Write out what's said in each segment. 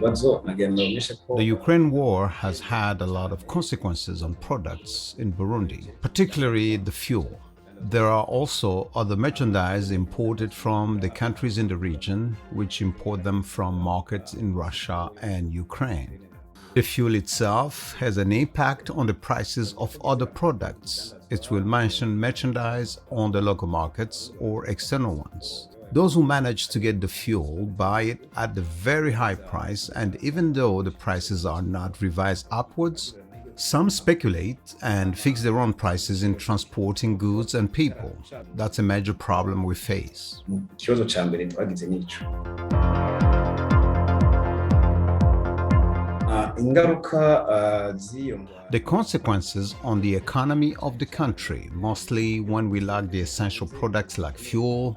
The Ukraine war has had a lot of consequences on products in Burundi, particularly the fuel. There are also other merchandise imported from the countries in the region, which import them from markets in Russia and Ukraine. The fuel itself has an impact on the prices of other products. It will mention merchandise on the local markets or external ones. Those who manage to get the fuel buy it at a very high price, and even though the prices are not revised upwards, some speculate and fix their own prices in transporting goods and people. That's a major problem we face. The consequences on the economy of the country, mostly when we lack the essential products like fuel,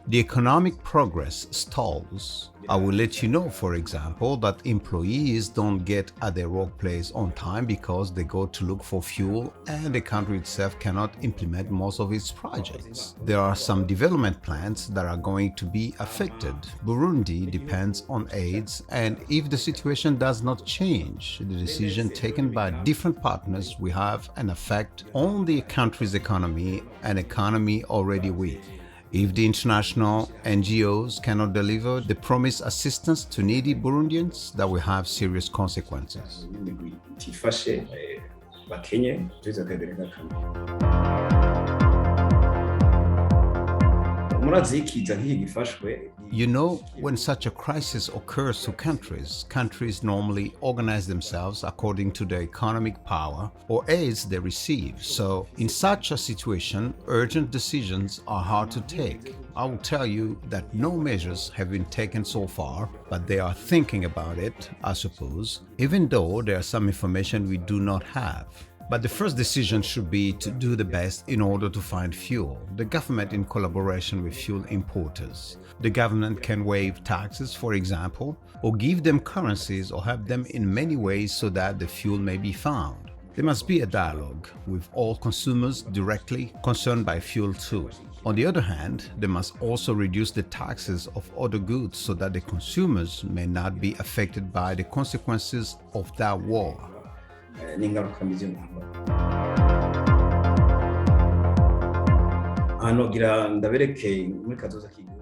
the economic progress stalls. I will let you know, for example, that employees don't get at their workplace on time because they go to look for fuel and the country itself cannot implement most of its projects. There are some development plans that are going to be affected. Burundi depends on aids, and if the situation does not change, the decision taken by different partners will have an effect on the country's economy, an economy already weak. If the international NGOs cannot deliver the promised assistance to needy Burundians, that will have serious consequences. You know, when such a crisis occurs to countries normally organize themselves according to their economic power or aids they receive. So, in such a situation, urgent decisions are hard to take. I will tell you that no measures have been taken so far, but they are thinking about it, I suppose, even though there is some information we do not have. But the first decision should be to do the best in order to find fuel. The government in collaboration with fuel importers. The government can waive taxes, for example, or give them currencies or help them in many ways so that the fuel may be found. There must be a dialogue with all consumers directly concerned by fuel too. On the other hand, they must also reduce the taxes of other goods so that the consumers may not be affected by the consequences of that war.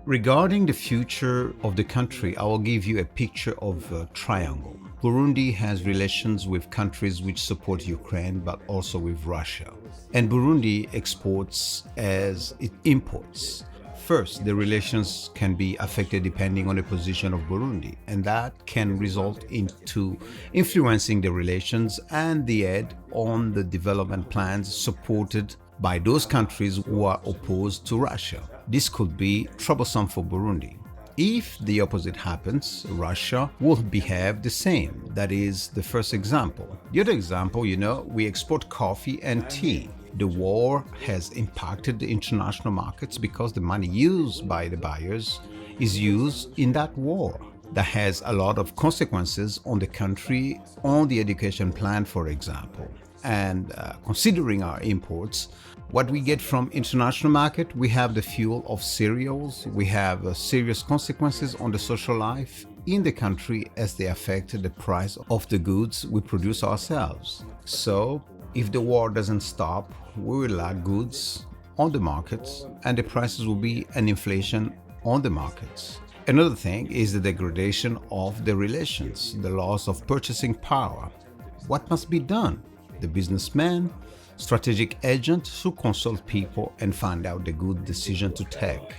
Regarding the future of the country, I will give you a picture of a triangle. Burundi has relations with countries which support Ukraine, but also with Russia. And Burundi exports as it imports. First, the relations can be affected depending on the position of Burundi, and that can result into influencing the relations and the aid on the development plans supported by those countries who are opposed to Russia. This could be troublesome for Burundi. If the opposite happens, Russia will behave the same. That is the first example. The other example, we export coffee and tea. The war has impacted the international markets because the money used by the buyers is used in that war. That has a lot of consequences on the country, on the education plan, for example. And considering our imports, what we get from international market, we have the fuel of cereals. We have serious consequences on the social life in the country as they affect the price of the goods we produce ourselves. So, if the war doesn't stop, we will lack goods on the markets and the prices will be an inflation on the markets. Another thing is the degradation of the relations, the loss of purchasing power. What must be done? The businessman, strategic agent should consult people and find out the good decision to take.